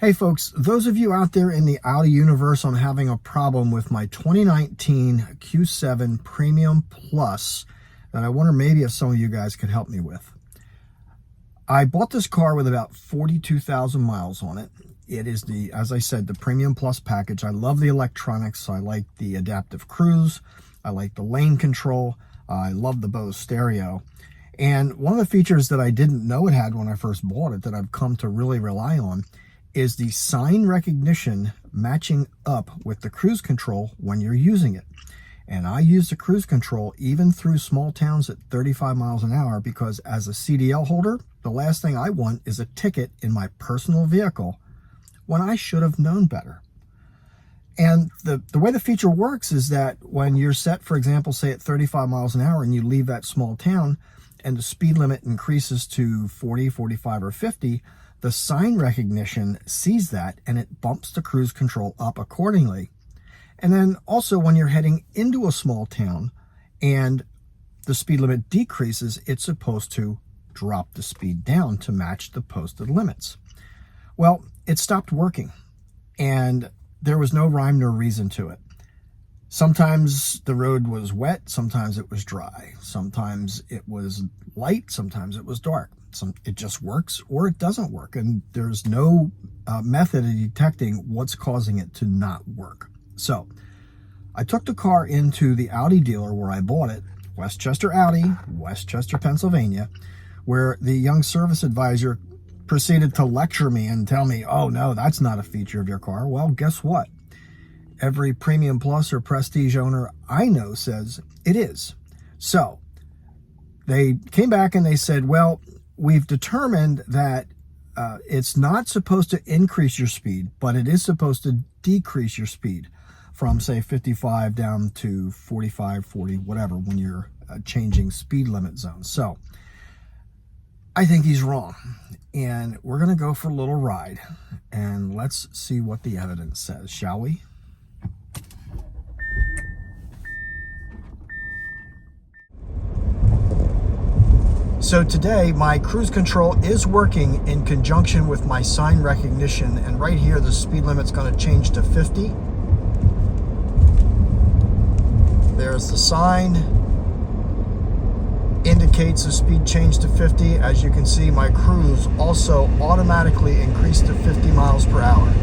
Hey folks, those of you out there in the Audi universe, I'm having a problem with my 2019 Q7 Premium Plus that I wonder maybe if some of you guys could help me with. I bought this car with about 42,000 miles on it. It is the, as I said, the Premium Plus package. I love the electronics. I like the adaptive cruise. I like the lane control. I love the Bose stereo. And one of the features that I didn't know it had when I first bought it that I've come to really rely on is the sign recognition matching up with the cruise control when you're using it. And I use the cruise control even through small towns at 35 miles an hour because as a CDL holder, the last thing I want is a ticket in my personal vehicle when I should have known better. And the way the feature works is that when you're set, for example, say at 35 miles an hour and you leave that small town and the speed limit increases to 40, 45, or 50, the sign recognition sees that and it bumps the cruise control up accordingly. And then also when you're heading into a small town and the speed limit decreases, it's supposed to drop the speed down to match the posted limits. Well, it stopped working and there was no rhyme nor reason to it. Sometimes the road was wet, sometimes it was dry, sometimes it was light, sometimes it was dark. It just works or it doesn't work, and there's no method of detecting what's causing it to not work. So I took the car into the Audi dealer where I bought it, Westchester Audi, Westchester, Pennsylvania, where the young service advisor proceeded to lecture me and tell me, oh no, that's not a feature of your car. Well, guess what? Every Premium Plus or Prestige owner I know says it is. So they came back and they said, well, we've determined that it's not supposed to increase your speed, but it is supposed to decrease your speed from, say, 55 down to 45, 40, whatever, when you're changing speed limit zones. So I think he's wrong. And we're going to go for a little ride. And let's see what the evidence says, shall we? So today, my cruise control is working in conjunction with my sign recognition, and right here, the speed limit's going to change to 50. There's the sign, indicates the speed change to 50. As you can see, my cruise also automatically increased to 50 miles per hour.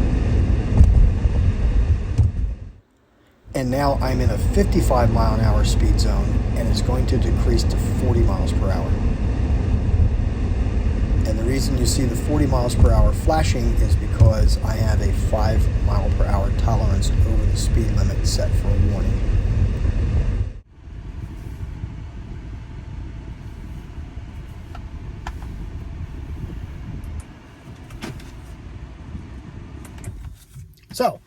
And now I'm in a 55 mile an hour speed zone, and it's going to decrease to 40 miles per hour. And the reason you see the 40 miles per hour flashing is because I have a 5 mile per hour tolerance over the speed limit set for a warning. So,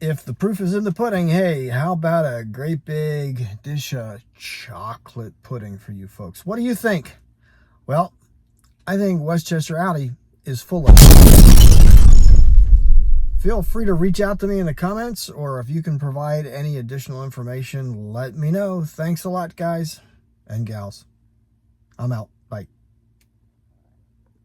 if the proof is in the pudding, hey, how about a great big dish of chocolate pudding for you folks? What do you think? Well, I think Westchester Audi is full of it. Feel free to reach out to me in the comments, or if you can provide any additional information, let me know. Thanks a lot, guys and gals. I'm out.